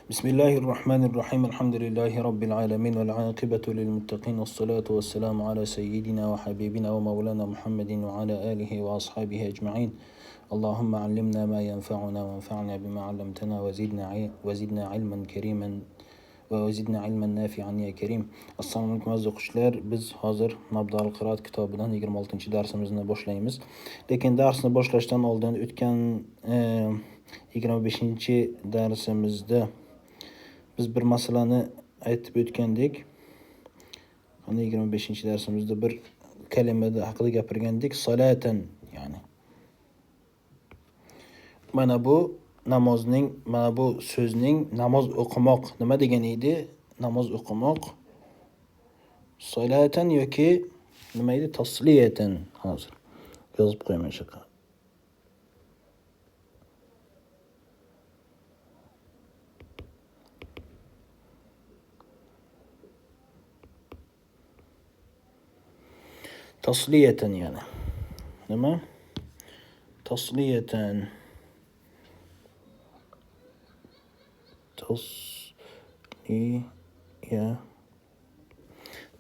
بسم الله الرحمن الرحيم الحمد لله رب العالمين والعاقبة للمتقين والصلاة والسلام على سيدنا وحبيبنا ومولانا محمد وعلى آله وأصحابه أجمعين. اللهم علمنا ما ينفعنا وانفعنا بما علمتنا وزدنا علما كريما وزدنا علما نافعا يا كريم. Assalomu alaykum aziz o'quvchilar. Biz hozir Mabdal qiroat kitobidan 26-darsimizni boshlaymiz. Lekin darsni boshlashdan oldin o'tgan 25-darsimizda biz bir masalani aytib o'tgandik. 25-darsimizda bir kalimada haqida gapirgandik. Salatan, ya'ni mana bu namozning, mana bu so'zning namoz o'qimoq nima degan edi? Namoz o'qimoq salatan yoki nima edi? Tasliyatan. Hozir yozib qo'yaman shu yerga. Tasliyatan yani. Nima? Tasliyatan.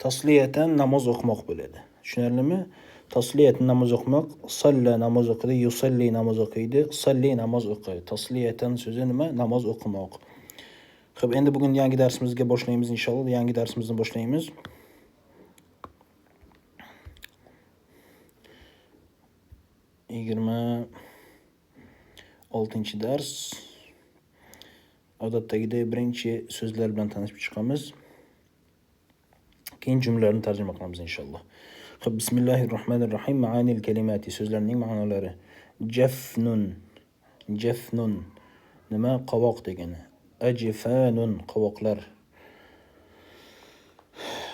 Tasliyatan namoz o'qimoq bo'ladi. Tushunarlimi? Tasliyatan namoz o'qimoq, salla namoz o'qidi, yusalli namoz o'qiydi, salli namoz o'qiydi. Tasliyatan so'zi nima? Namoz o'qimoq. Xo'p, endi bugun yangi darsimizga boshlaymiz inshaalloh. Yangi darsimizni boshlaymiz. Yigirma 6-dars. Odatdagidek birinchi so'zlar bilan tanishib chiqamiz. Keyin jumlalarni tarjima qilamiz inshaalloh. Xo'p, bismillahirrohmanirrohim. Ma'anil kalimati, so'zlarning ma'nolari. Jafnun. Jafnun nima? Qovoq degani. Ajfanun qovoqlar.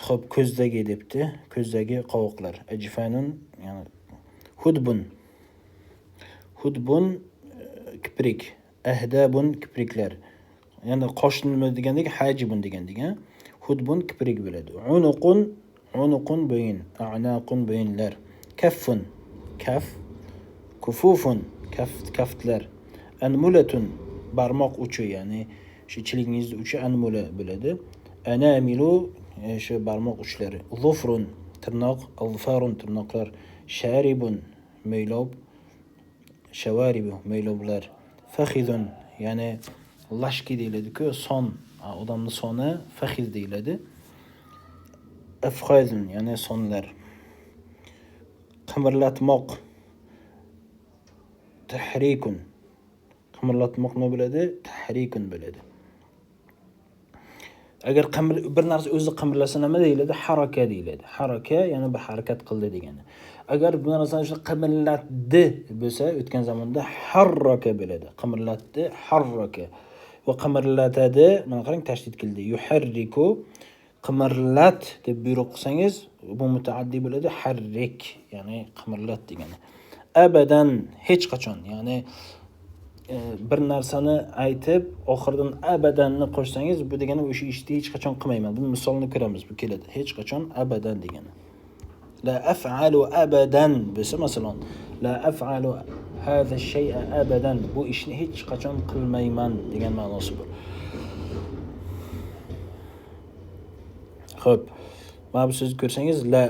Xo'p, ko'zdagi debdi. Ko'zdagi qovoqlar. Ajfanun ya'ni hudbun. Hudbun kiprik. Ahdabun kipriklar. Yani qoshni nima degandek, hajibun degandek, ha? Hudbun kiprik bo'ladi. Unuqun bo'yin, a'naqun bo'yinlar. Kaffun kaf, kufufun kaftlar. Anmulatun barmoq uchi, ya'ni shu chilingizni uchi anmula bo'ladi. Anamilu shu barmoq uchlari. Zufrun tirnoq, alfarun tirnoqlar. Sharibun mo'ylob, shavaribu mo'yloblar. Fakhidun ya'ni lashki deyiladi-ku, son, odamni soni fakhiz deyiladi. Afkhazun ya'ni sonlar. Qimirlatmoq, tahrikun. Qimirlatmoq nima bo'ladi? Tahrikun bo'ladi. Agar bir narsa o'zi qimirlasa nima deyiladi? Haraka deyiladi. Haraka ya'ni bir harakat qildi degani. Agar bu narsani shu qimirlatdi bo'lsa, o'tgan zamonda harraka bo'ladi. Qimirlatdi, harraka. Va qimirlatadi, mana qarang, tashdid qildi. Yuharriku qimirlat deb buyruq qilsangiz, bu mutaaddi bo'ladi. Harrik ya'ni qimirlat degani. Abadan hech qachon, ya'ni bir narsani aytib oxiridan abadanni qo'shsangiz, bu degani o'sha ishni hech qachon qilmayman. Buni misolini ko'ramiz, bu keladi. Hech qachon abadan degani. La af'alu abadan bo'lsa, masalan, la af'alu hadha shay'a abadan, bu ishni hech qachon qilmayman degan ma'nosi bor. Xo'p, mana bu so'zni ko'rsangiz, la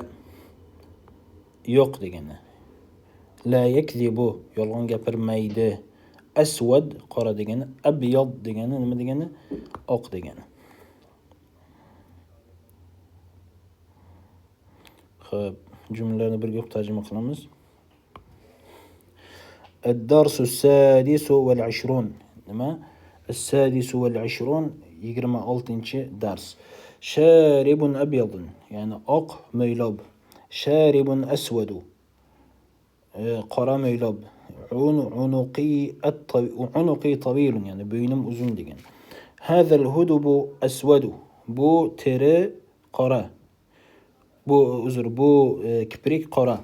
yo'q degani. La yakzibu yolg'on gapirmaydi. Aswad qora degani. Abyad degani nima degani? Oq degani. Xo'p, jumlalarni birga tarjima qilamiz. الدرس السادس والعشرون نما السادس والعشرون 26-dars. شارب أبيض يعني أق ميلاب. شارب أسود قرا ميلاب. عنقي طويل يعني بينم أزون ديجن. هذا الهدب أسود بو ترى قرا بو أزر بو كبريك قرا.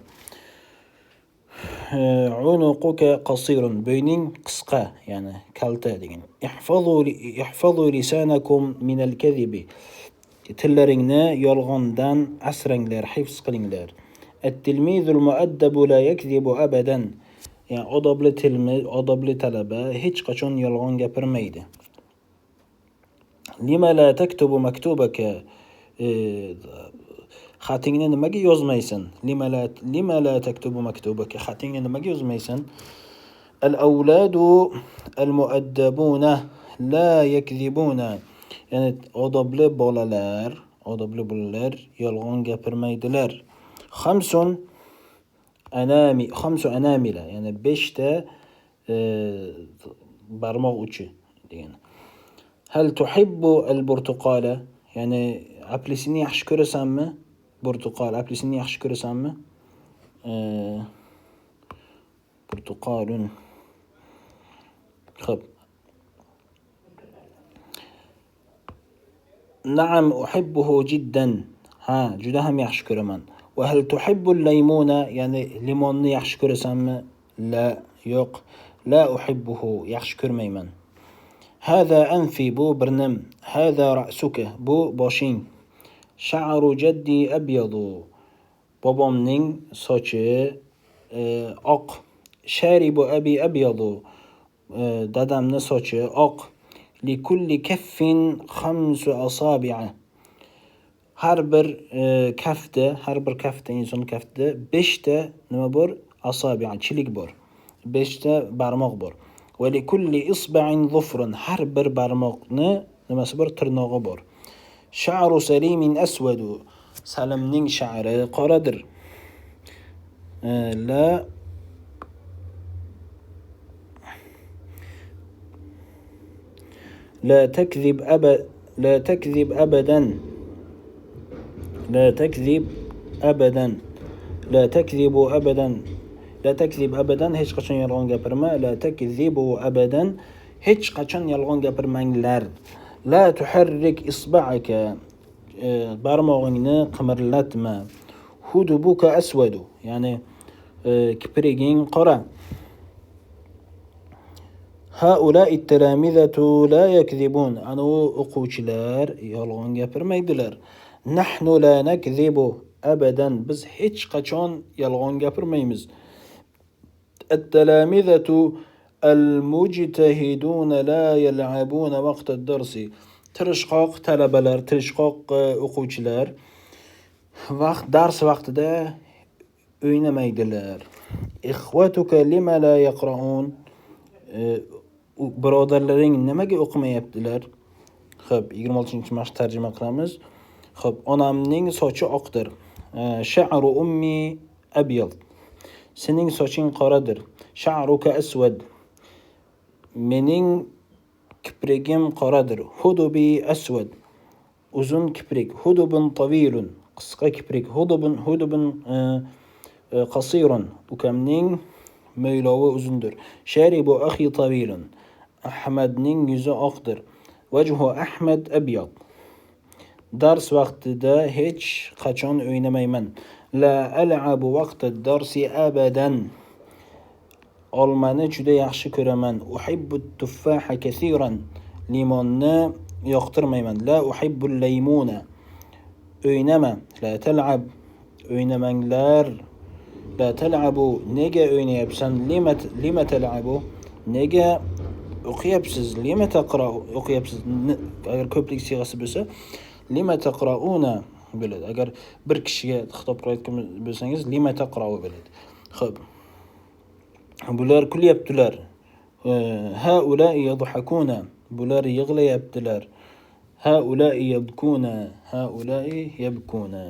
عنقك قصير بينين قسقة يعني كالتا ديجن. احفظوا لسانكم من الكذب. تلريننا يلغندان أسرنجلر حفظ قلنجلر. التلميذ المؤدب لا يكذب أبدا. Yani odobli tilmiz, odobli talaba hech qachon yolg'on gapirmaydi. Lima la taktubu maktubaka. Xatingni nimaga yozmaysan? Lima la taktubu maktubaka. Xatingni nimaga yozmaysan? Al-awladu al-muaddabuna la yakzibuna. Ya'ni odobli bolalar yolg'on gapirmaydilar. Khamsu anamila, ya'ni 5 ta barmoq uchi degan. Hal tuhibbu al-burtuqala, ya'ni apelsinni yaxshi ko'rasanmi? Apelsinni yaxshi ko'rasanmi? Burtuqalun. Xo'p. Na'am uhibbuhu jiddan. Ha, juda ham yaxshi ko'raman. Va hal tuhibbu al-laymuna, ya'ni limonni yaxshi ko'rasanmi? La, yo'q. La uhibbuhu, yaxshi ko'rmayman. Hada anfi, bu burnim. Hada ra'suka, bu boshing. Sha'ru jaddi abyadu, bobomning sochi oq. Sharibu abi abyadu, dadamning sochi oq. Likulli kaffin khamsu asabi'a, har bir kafda inson kaftida 5 ta nima bor? Asabi'a, chilik bor. 5 ta barmoq bor. Va likulli isba'in dhufrun, har bir barmoqni nimasi bor? Tirnog'i bor. Sha'ru salimin aswadu, salimning sha'ri qoradir. لا تكذب لا تكذب أبدا. لا تكذب أبدا. لا تكذب أبدا. لا تكذب أبدا, hech qachon yolg'on gapirma. La takzibu abadan, hech qachon yolg'on gapirmanglar. La tuharrik isba'aka, barmog'ingni qimirlatma. Hudubuka aswadu, ya'ni kipriging qora. Haula'i at-talamizatu la yakzibun, ana o'quvchilar yolg'on gapirmaydilar. Nahnu la nakzibu abadan, biz hech qachon yolg'on gapirmaymiz. At-talamizatu al-mujtahiduna la yal'abuna vaqt ad-darsi, tirishqoq talabalar, tirishqoq o'quvchilar dars vaqtida o'ynamaydilar. Ikhwatuka lima la yaqra'un, birodarlaring nimaga o'qimayaptilar? Xo'p, 26-mashq tarjima qilamiz. Xo'p, onamning sochi oqdir. Sha'ru ummi abyad, sening soching qoradir. Sha'ruka aswad, mening kiprigim qoradir. Hudubi aswad, uzun kiprik. Hudubun tavilun, qisqa kiprik. Hudubun qasirun, ukamning mo'ylovi uzundir. Sharibu akhi tavilun, Ahmadning yuzi oqdir. Wajhu Ahmad abyad, dars vaqtida hech qachon o'ynamayman. La al'abu vaqt ad-darsi abadan, olmani juda yaxshi ko'raman. Uhibbu at-tuffaha kaseeran, limonni yoqtirmayman. La uhibbu al-laymuna, o'ynama. La tal'ab, o'ynamanglar. La tal'abu, nega o'ynayapsan? Lima tal'abu, nega o'qiyapsiz? Lima taqra'u, o'qiyapsiz. Agar ko'plik siyg'asi bo'lsa lima taqra'una bo'ladi. Agar bir kishiga xitob qilayotgan bo'lsangiz lima taqra'u bo'ladi. Xo'p, bular kulyaptilar. Haula'i yadhakuna, bular yig'layaptilar. Haula'i yabkuna, haula'i yabkuna.